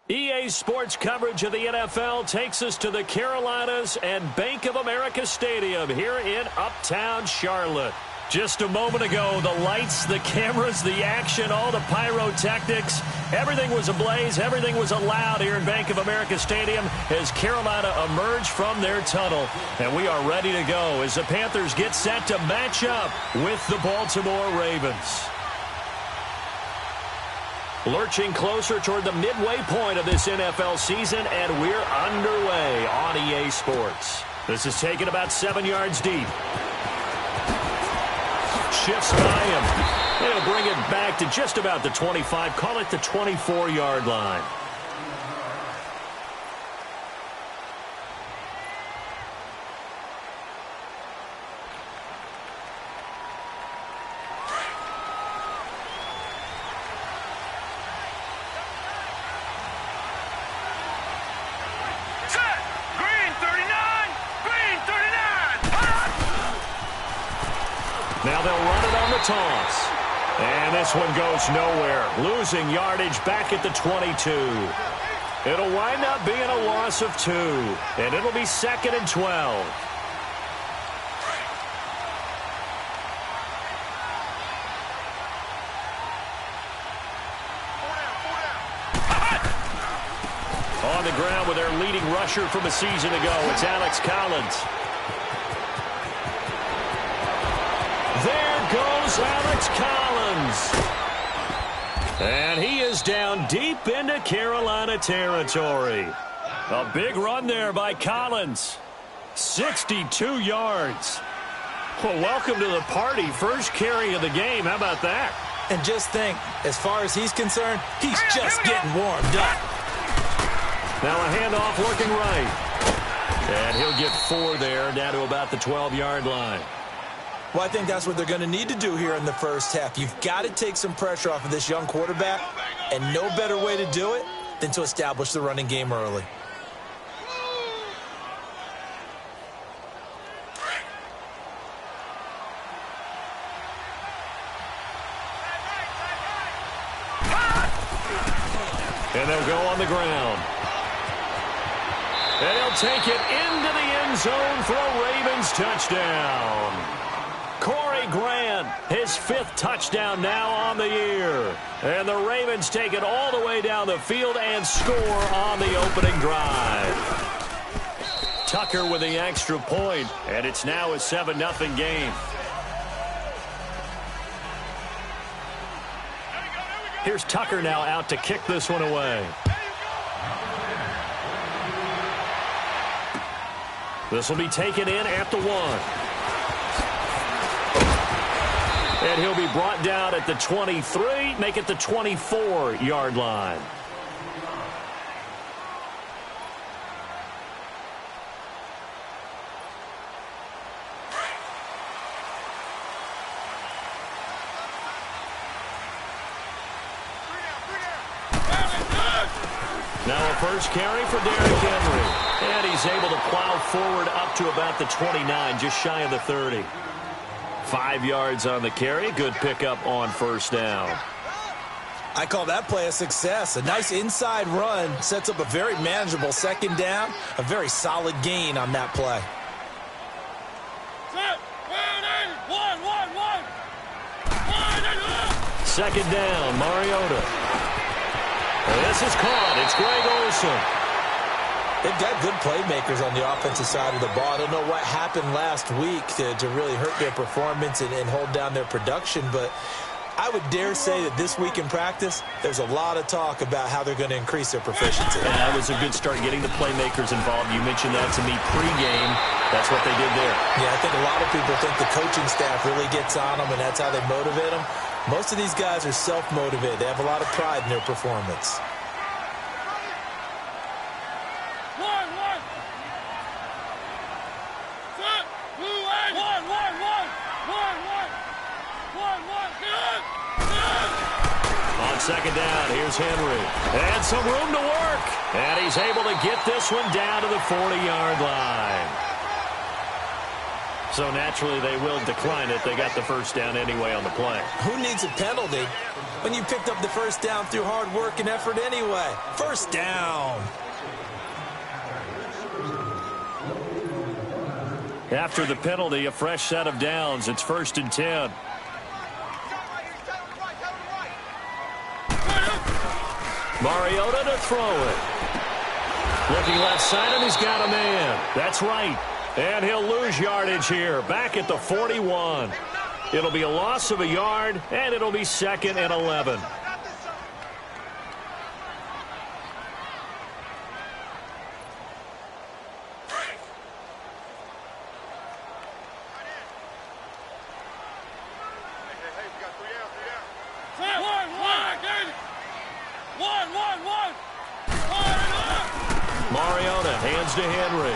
EA Sports coverage of the NFL takes us to the Carolinas and Bank of America Stadium here in Uptown Charlotte. Just a moment ago, the lights, the cameras, the action, all the pyrotechnics, everything was ablaze, everything was allowed here in Bank of America Stadium as Carolina emerged from their tunnel. And we are ready to go as the Panthers get set to match up with the Baltimore Ravens. Lurching closer toward the midway point of this NFL season, and we're underway on EA Sports. This is taken about 7 yards deep. Shifts by him. And he'll bring it back to just about the 25. Call it the 24-yard line. Now they'll run it on the toss. And this one goes nowhere. Losing yardage back at the 22. It'll wind up being a loss of 2. And it'll be 2nd and 12. On the ground with their leading rusher from a season ago, it's Alex Collins. There goes Alex Collins. And he is down deep into Carolina territory. A big run there by Collins. 62 yards. Well, welcome to the party. First carry of the game. How about that? And just think, as far as he's concerned, he's just getting warmed up. Now a handoff working right. And he'll get 4 there, down to about the 12-yard line. Well, I think that's what they're going to need to do here in the first half. You've got to take some pressure off of this young quarterback, and no better way to do it than to establish the running game early. And they'll go on the ground. And he'll take it into the end zone for a Ravens touchdown. Corey Grant, his 5th touchdown now on the year. And the Ravens take it all the way down the field and score on the opening drive. Tucker with the extra point, and it's now a 7-0 game. Here's Tucker now out to kick this one away. This will be taken in at the 1. And he'll be brought down at the 23, make it the 24-yard line. Now a first carry for Derrick Henry. And he's able to plow forward up to about the 29, just shy of the 30. 5 yards on the carry. Good pickup on first down. I call that play a success. A nice inside run sets up a very manageable second down. A very solid gain on that play. Second down, Mariota. This is caught. It's Greg Olsen. They've got good playmakers on the offensive side of the ball. I don't know what happened last week to really hurt their performance and hold down their production, but I would dare say that this week in practice, there's a lot of talk about how they're going to increase their proficiency. And that was a good start, getting the playmakers involved. You mentioned that to me pregame. That's what they did there. Yeah, I think a lot of people think the coaching staff really gets on them, and that's how they motivate them. Most of these guys are self-motivated. They have a lot of pride in their performance. On second down, here's Henry. And some room to work. And he's able to get this one down to the 40-yard line. So naturally, they will decline it. They got the first down anyway on the play. Who needs a penalty when you picked up the first down through hard work and effort anyway. First down. After the penalty, a fresh set of downs. It's 1st and 10. Mariota to throw it. Looking left side, and he's got a man. That's right. And he'll lose yardage here. Back at the 41. It'll be a loss of a yard, and it'll be 2nd and 11. Mariota hands to Henry.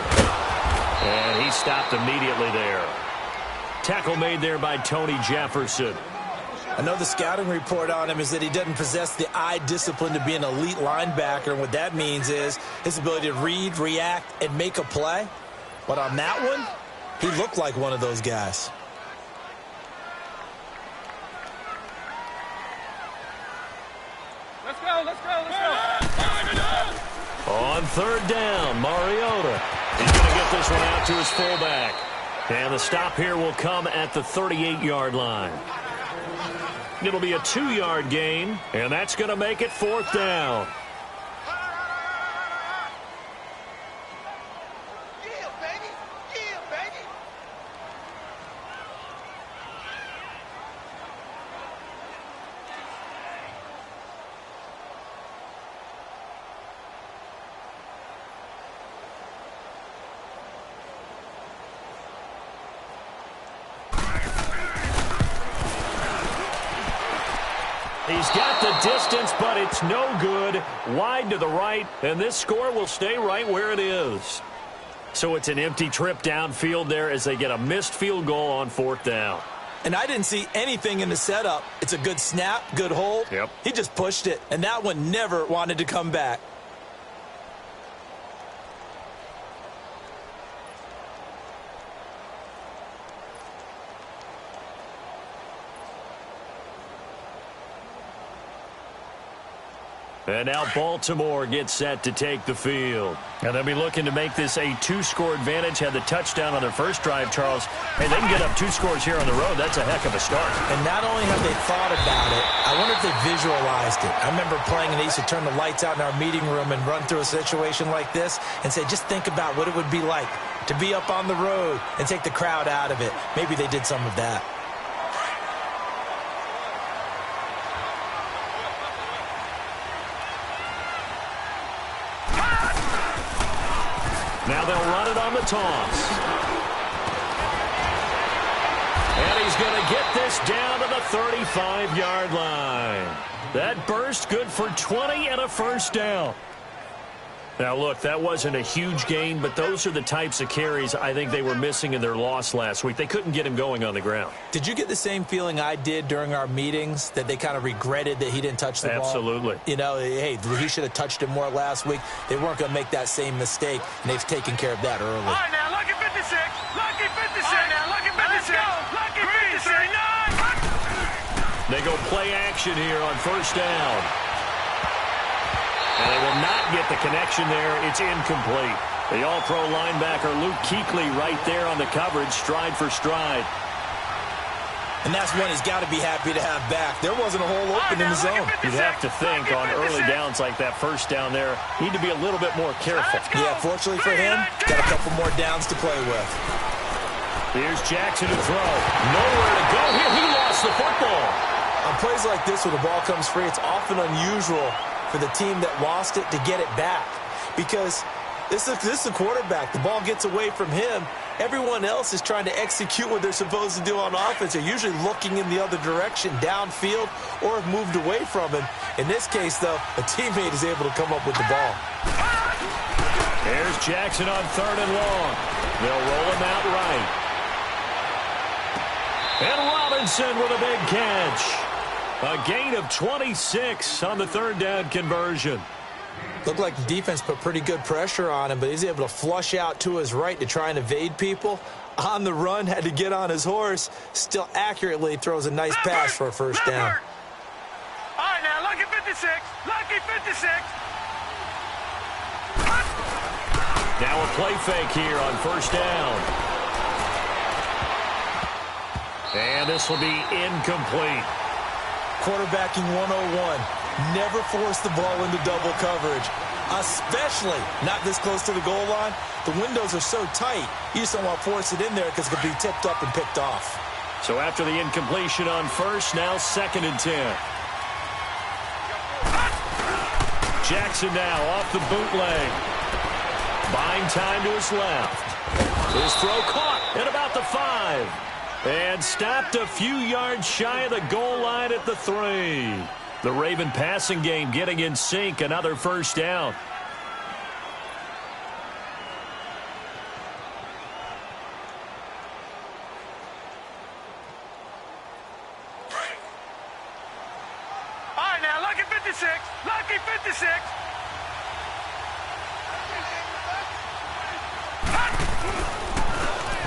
And he stopped immediately there. Tackle made there by Tony Jefferson. I know the scouting report on him is that he doesn't possess the eye discipline to be an elite linebacker. And what that means is his ability to read, react, and make a play. But on that one, he looked like one of those guys. Let's go, let's go, let's go. On 3rd down, Mariota. He's going to get this one out to his fullback. And the stop here will come at the 38-yard line. It'll be a 2-yard gain, and that's going to make it 4th down. He's got the distance, but it's no good. Wide to the right, and this score will stay right where it is. So it's an empty trip downfield there as they get a missed field goal on 4th down. And I didn't see anything in the setup. It's a good snap, good hold. Yep. He just pushed it, and that one never wanted to come back. And now Baltimore gets set to take the field. And they'll be looking to make this a 2-score advantage. Had the touchdown on their first drive, Charles. Hey, they can get up 2 scores here on the road. That's a heck of a start. And not only have they thought about it, I wonder if they visualized it. I remember playing, and they used to turn the lights out in our meeting room and run through a situation like this and say, just think about what it would be like to be up on the road and take the crowd out of it. Maybe they did some of that. Now they'll run it on the toss. And he's going to get this down to the 35-yard line. That burst good for 20 and a first down. Now, look, that wasn't a huge gain, but those are the types of carries I think they were missing in their loss last week. They couldn't get him going on the ground. Did you get the same feeling I did during our meetings, that they kind of regretted that he didn't touch the ball? Absolutely. You know, hey, he should have touched it more last week. They weren't going to make that same mistake, and they've taken care of that early. All right, now, lucky 56. Lucky 56. All right, now, lucky 56. Lucky 56. They go play action here on first down. And they will not get the connection there. It's incomplete. The all-pro linebacker Luke Kuechly right there on the coverage, stride for stride. And that's one he's got to be happy to have back. There wasn't a hole open in the zone. You'd have to think on early downs like that first down there, need to be a little bit more careful. Yeah, fortunately for him, got a couple more downs to play with. Here's Jackson to throw. Nowhere to go here. He lost the football. On plays like this where the ball comes free, it's often unusual for the team that lost it to get it back, because this is a quarterback. The ball gets away from him. Everyone else is trying to execute what they're supposed to do on offense. They're usually looking in the other direction, downfield, or have moved away from him. In this case, though, a teammate is able to come up with the ball. Here's Jackson on 3rd and long. They'll roll him out right. And Robinson with a big catch. A gain of 26 on the 3rd down conversion. Looked like the defense put pretty good pressure on him, but he's able to flush out to his right to try and evade people. On the run, had to get on his horse. Still accurately throws a nice pass for a first down. All 56. Lucky 56. Now a play fake here on first down. And this will be incomplete. Quarterbacking 101. Never force the ball into double coverage, especially not this close to the goal line. The windows are so tight, you just don't want to force it in there because it could be tipped up and picked off. So after the incompletion on first, now 2nd and 10. Jackson now off the bootleg. Buying time to his left. His throw caught at about the 5. And stopped a few yards shy of the goal line at the 3. The Raven passing game getting in sync. Another first down. All right, now, lucky 56. Lucky 56.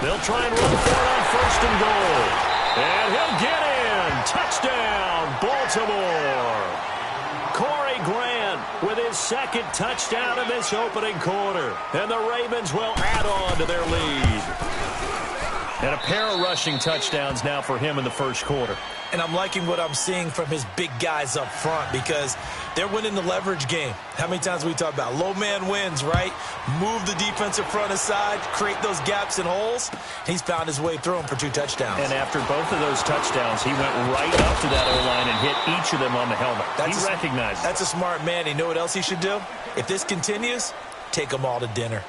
They'll try and run for it on 1st and goal. And he'll get in. Touchdown, Baltimore. Corey Grant with his 2nd touchdown in this opening quarter. And the Ravens will add on to their lead. And a pair of rushing touchdowns now for him in the first quarter. And I'm liking what I'm seeing from his big guys up front because they're winning the leverage game. How many times we talk about low man wins, right? Move the defensive front aside, create those gaps and holes. He's found his way through them for 2 touchdowns. And after both of those touchdowns, he went right up to that O-line and hit each of them on the helmet. He recognized it. That's a smart man. You know what else he should do? If this continues, take them all to dinner.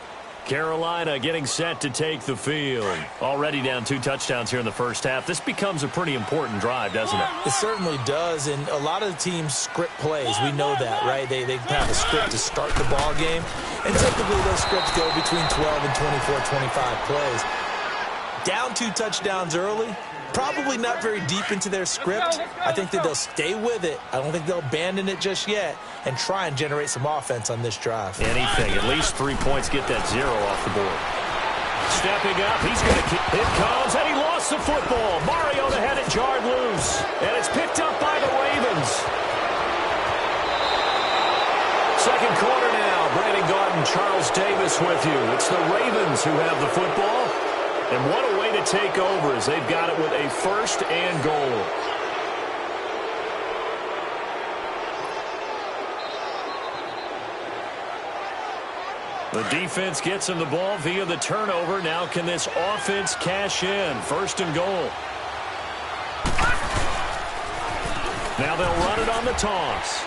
Carolina getting set to take the field. Already down 2 touchdowns here in the first half. This becomes a pretty important drive, doesn't it? It certainly does, and a lot of the teams script plays. We know that, right? They have a script to start the ball game, and typically those scripts go between 12 and 24, 25 plays. Down 2 touchdowns early, probably not very deep into their script. I think that they'll stay with it. I don't think they'll abandon it just yet and try and generate some offense on this drive. Anything. At least 3 points. Get that 0 off the board. Stepping up. He's going to kick. It comes, and he lost the football. Mariota had it jarred loose, and it's picked up by the Ravens. Second quarter now. Brandon Gaudin, Charles Davis with you. It's the Ravens who have the football. And what a way to take over as they've got it with a 1st and goal. The defense gets him the ball via the turnover. Now can this offense cash in? 1st and goal. Now they'll run it on the toss.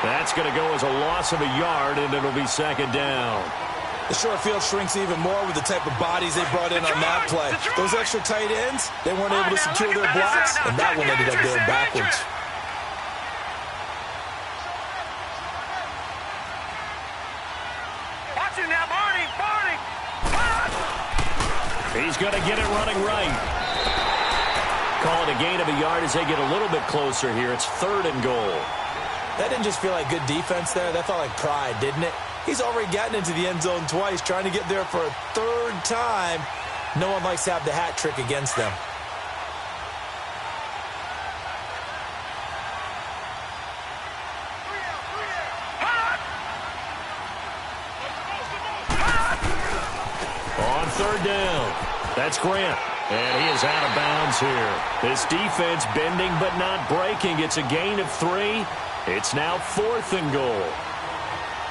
That's going to go as a loss of a yard, and it'll be 2nd down. The short field shrinks even more with the type of bodies they brought in on that play. Those extra tight ends, they weren't able to secure their blocks, and that one ended up going backwards. Watch it now, Barney. He's going to get it running right. Call it a gain of a yard as they get a little bit closer here. It's 3rd and goal. That didn't just feel like good defense there. That felt like pride, didn't it? He's already gotten into the end zone twice, trying to get there for a 3rd time. No one likes to have the hat trick against them. On 3rd down, that's Grant. And he is out of bounds here. This defense bending but not breaking. It's a gain of 3. It's now 4th and goal.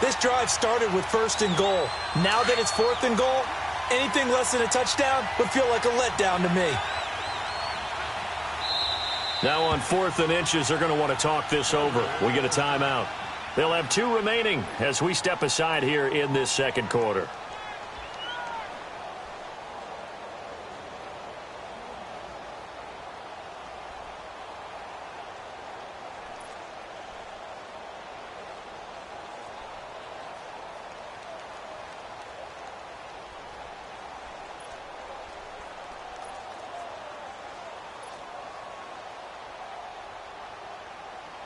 This drive started with 1st and goal. Now that it's 4th and goal, anything less than a touchdown would feel like a letdown to me. Now on 4th and inches, they're going to want to talk this over. We get a timeout. They'll have 2 remaining as we step aside here in this 2nd quarter.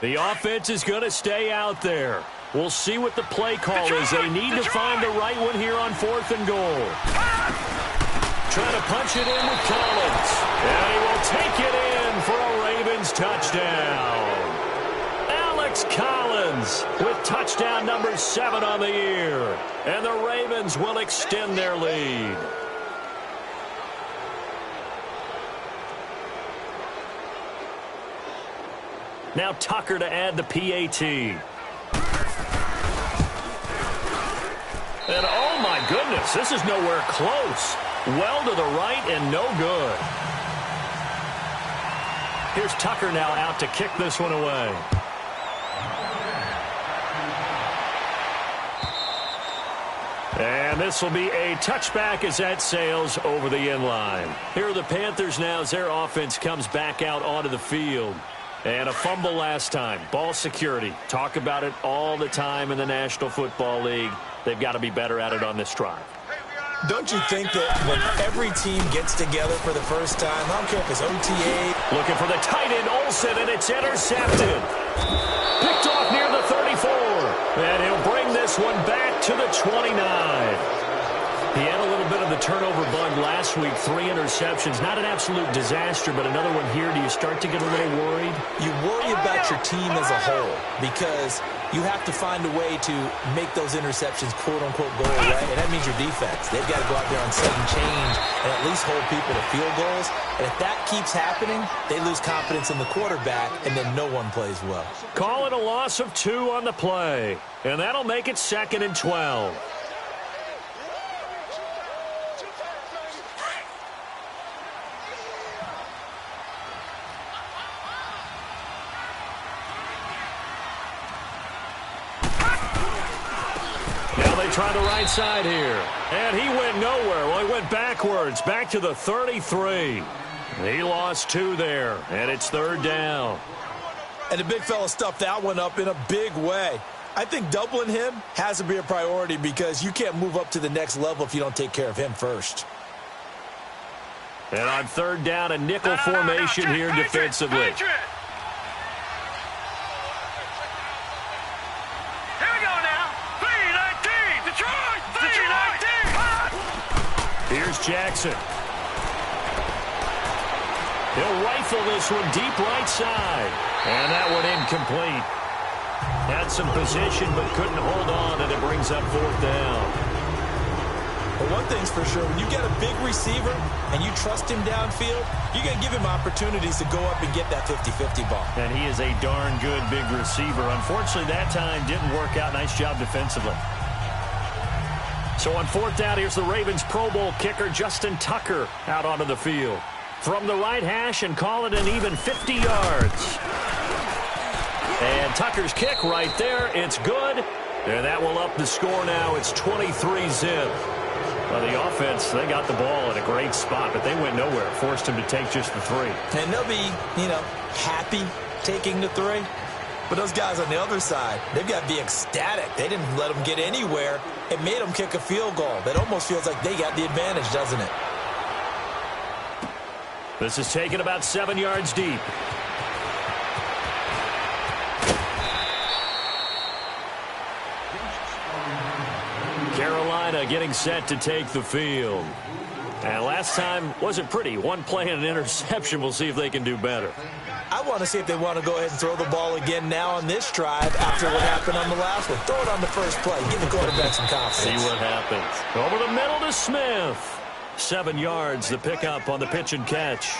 The offense is going to stay out there. We'll see what the play call is. They need to find the right one here on 4th and goal. Trying to punch it in with Collins. And he will take it in for a Ravens touchdown. Collins with touchdown number 7 on the year. And the Ravens will extend their lead. Now Tucker to add the PAT. And oh my goodness, this is nowhere close. Well to the right and no good. Here's Tucker now out to kick this one away. And this will be a touchback as that sails over the end line. Here are the Panthers now as their offense comes back out onto the field. And a fumble last time. Ball security. Talk about it all the time in the National Football League. They've got to be better at it on this drive. Don't you think that when every team gets together for the first time, I don't care if it's OTA. Looking for the tight end, Olsen, and it's intercepted. Picked off near the 34. And he'll bring this one back to the 29. He had a little bit of the turnover bug last week, 3 interceptions. Not an absolute disaster, but another one here. Do you start to get a little worried? You worry about your team as a whole because you have to find a way to make those interceptions quote-unquote go away, and that means your defense. They've got to go out there on sudden change and at least hold people to field goals. And if that keeps happening, they lose confidence in the quarterback, and then no one plays well. Call it a loss of 2 on the play, and that'll make it 2nd and 12. Try the right side here. And he went nowhere. Well, he went backwards. Back to the 33. He lost 2 there. And it's 3rd down. And the big fella stuffed that one up in a big way. I think doubling him has to be a priority because you can't move up to the next level if you don't take care of him first. And on 3rd down, a nickel formation here defensively. Here's Jackson. He'll rifle this one deep right side. And that one incomplete. Had some position but couldn't hold on, and it brings up 4th down. Well, one thing's for sure. When you get a big receiver and you trust him downfield, you're going to give him opportunities to go up and get that 50-50 ball. And he is a darn good big receiver. Unfortunately, that time didn't work out. Nice job defensively. So on 4th down, here's the Ravens Pro Bowl kicker, Justin Tucker, out onto the field. From the right hash and call it an even 50 yards. And Tucker's kick right there. It's good. And that will up the score now. It's 23-zip. Well, the offense, they got the ball at a great spot, but they went nowhere. Forced him to take just the 3. And they'll be, happy taking the 3. But those guys on the other side, they've got to be ecstatic. They didn't let them get anywhere. It made them kick a field goal. That almost feels like they got the advantage, doesn't it? This is taken about 7 yards deep. Carolina getting set to take the field. And last time wasn't pretty. 1 play and an interception. We'll see if they can do better. I want to see if they want to go ahead and throw the ball again now on this drive after what happened on the last one. Throw it on the first play. Give the quarterback some confidence. See what happens. Over the middle to Smith. 7 yards, the pickup on the pitch and catch.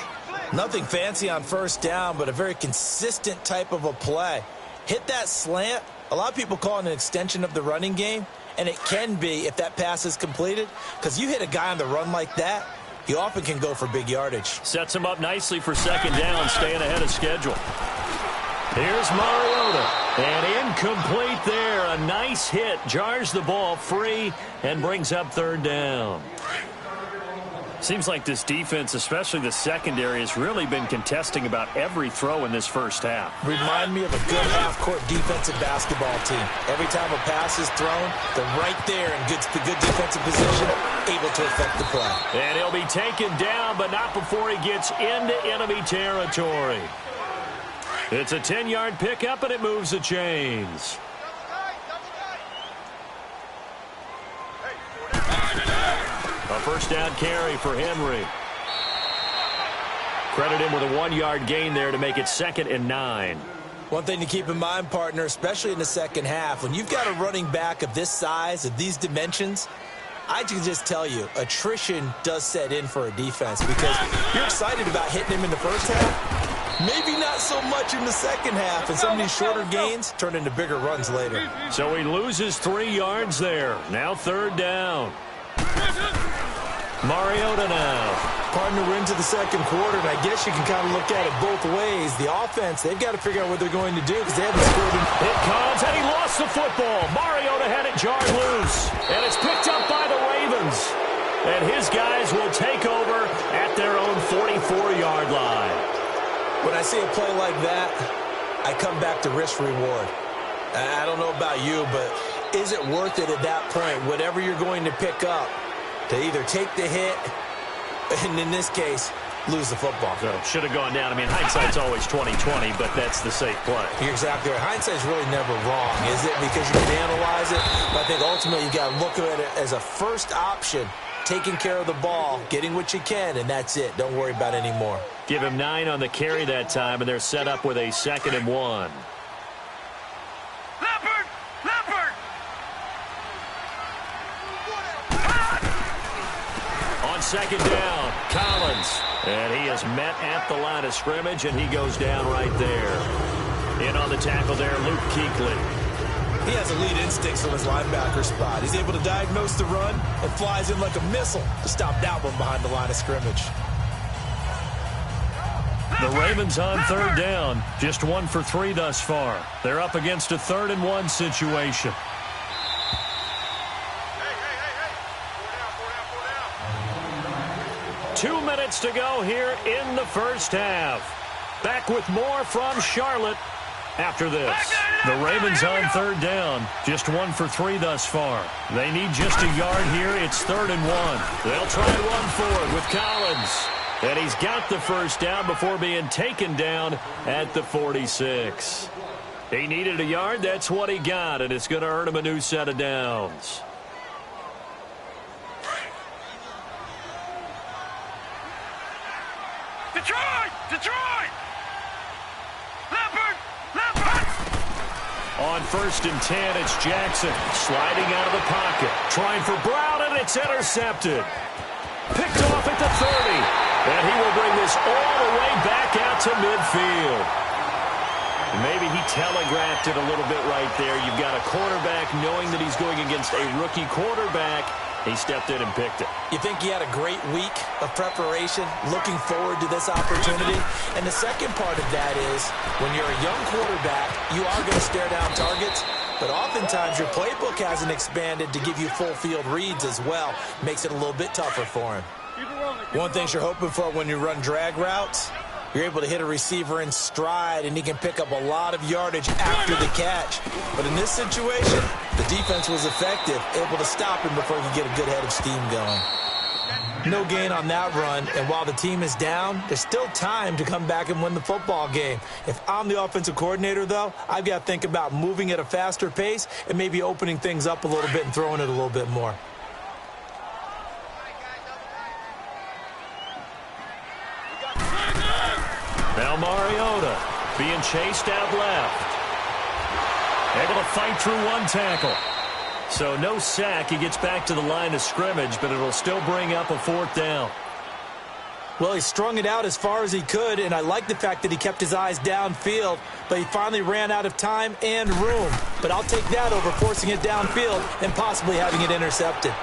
Nothing fancy on 1st down, but a very consistent type of a play. Hit that slant. A lot of people call it an extension of the running game, and it can be if that pass is completed, because you hit a guy on the run like that, he often can go for big yardage. Sets him up nicely for 2nd down, staying ahead of schedule. Here's Mariota. And incomplete there. A nice hit. Jars the ball free and brings up 3rd down. Seems like this defense, especially the secondary, has really been contesting about every throw in this first half. Remind me of a good half-court defensive basketball team. Every time a pass is thrown, they're right there in good defensive position, able to affect the play. And he'll be taken down, but not before he gets into enemy territory. It's a 10-yard pickup, and it moves the chains. A 1st down carry for Henry. Credit him with a 1-yard gain there to make it 2nd and 9. One thing to keep in mind, partner, especially in the second half, when you've got a running back of this size, of these dimensions, I can just tell you, attrition does set in for a defense because you're excited about hitting him in the first half. Maybe not so much in the second half, and some of these shorter gains turn into bigger runs later. So he loses 3 yards there. Now 3rd down. Mariota now. Partner, we're into the second quarter, and I guess you can kind of look at it both ways. The offense, they've got to figure out what they're going to do because they haven't scored. It comes, and he lost the football. Mariota had it jarred loose, and it's picked up by the Ravens. And his guys will take over at their own 44-yard line. When I see a play like that, I come back to risk-reward. I don't know about you, but is it worth it at that point, whatever you're going to pick up, to either take the hit and, in this case, lose the football? So should have gone down. I mean, hindsight's always 20/20, but that's the safe play. You're exactly right. Hindsight's really never wrong, is it? Because you can analyze it. But I think ultimately you got to look at it as a first option, taking care of the ball, getting what you can, and that's it. Don't worry about any more. Give him 9 on the carry that time, and they're set up with a 2nd and 1. Leopard! On 2nd down, Collins. And he is met at the line of scrimmage, and he goes down right there. In on the tackle there, Luke Kuechly. He has elite instincts from his linebacker spot. He's able to diagnose the run and flies in like a missile to stop that one behind the line of scrimmage. The Ravens on 3rd down. Just 1 for 3 thus far. They're up against a 3rd and 1 situation. Hey. 2 minutes to go here in the first half. Back with more from Charlotte after this. The Ravens on 3rd down. Just 1 for 3 thus far. They need just a yard here. It's 3rd and 1. They'll try run for it with Collins. And he's got the first down before being taken down at the 46. He needed a yard. That's what he got, and it's going to earn him a new set of downs. Detroit! Leopard! On 1st and 10, it's Jackson sliding out of the pocket. Trying for Brown, and it's intercepted. Picked off at the 30. And he will bring this all the way back out to midfield. Maybe he telegraphed it a little bit right there. You've got a quarterback knowing that he's going against a rookie quarterback. He stepped in and picked it. You think he had a great week of preparation, looking forward to this opportunity? And the second part of that is, when you're a young quarterback, you are going to stare down targets, but oftentimes your playbook hasn't expanded to give you full field reads as well. Makes it a little bit tougher for him. One thing you're hoping for when you run drag routes, you're able to hit a receiver in stride, and he can pick up a lot of yardage after the catch. But in this situation, the defense was effective, able to stop him before he could get a good head of steam going. No gain on that run, and while the team is down, there's still time to come back and win the football game. If I'm the offensive coordinator, though, I've got to think about moving at a faster pace and maybe opening things up a little bit and throwing it a little bit more. Now Mariota being chased out left. Able to fight through 1 tackle. So no sack. He gets back to the line of scrimmage, but it'll still bring up a 4th down. Well, he strung it out as far as he could, and I like the fact that he kept his eyes downfield, but he finally ran out of time and room. But I'll take that over forcing it downfield and possibly having it intercepted.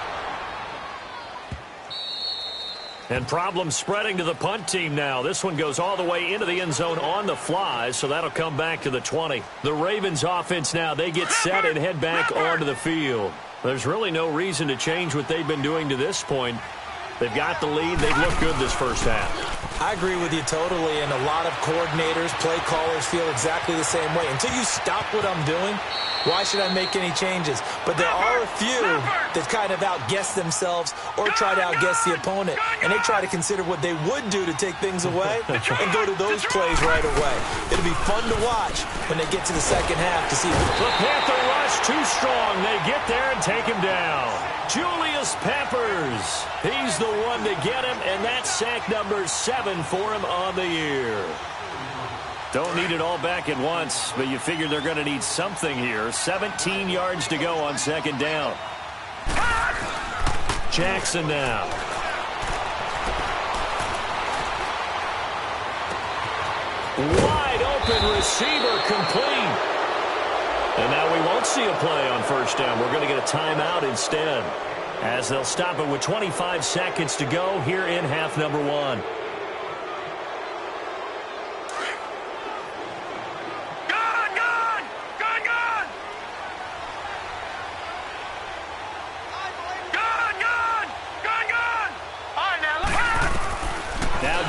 And problems spreading to the punt team now. This one goes all the way into the end zone on the fly, so that'll come back to the 20. The Ravens offense now, they get set and head back onto the field. There's really no reason to change what they've been doing to this point. They've got the lead. They've looked good this first half. I agree with you totally, and a lot of coordinators, play callers feel exactly the same way. Until you stop what I'm doing, why should I make any changes? But there are a few that kind of outguess themselves or try to outguess the opponent, and they try to consider what they would do to take things away and go to those plays right away. It'll be fun to watch when they get to the second half to see. The Panther rush too strong. They get there and take him down. Julius Peppers. He's the one to get him, and that's sack number 7 for him on the year. Don't need it all back at once, but you figure they're going to need something here. 17 yards to go on second down. Jackson now. Wide open receiver complete. And now we won't see a play on first down. We're going to get a timeout instead, as they'll stop it with 25 seconds to go here in half number 1.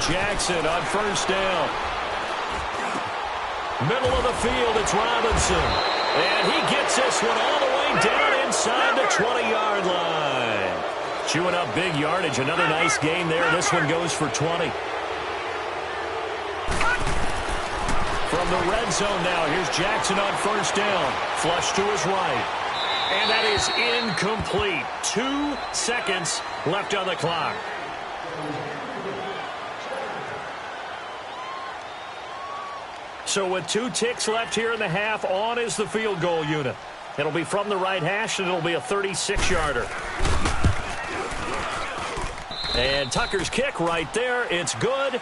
Jackson on first down. Middle of the field, it's Robinson. And he gets this one all the way down inside the 20-yard line. Chewing up big yardage. Another nice gain there. This one goes for 20. From the red zone now, here's Jackson on first down. Flush to his right. And that is incomplete. 2 seconds left on the clock. So with 2 ticks left here in the half, on is the field goal unit. It'll be from the right hash, and it'll be a 36-yarder. And Tucker's kick right there. It's good.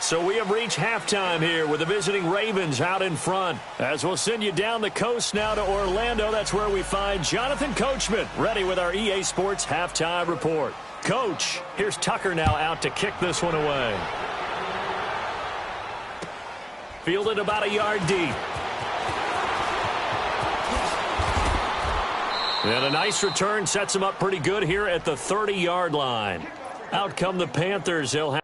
So we have reached halftime here with the visiting Ravens out in front. As we'll send you down the coast now to Orlando, that's where we find Jonathan Coachman ready with our EA Sports halftime report. Coach, here's Tucker now out to kick this one away. Fielded about a yard deep. And a nice return sets him up pretty good here at the 30-yard line. Out come the Panthers. They'll have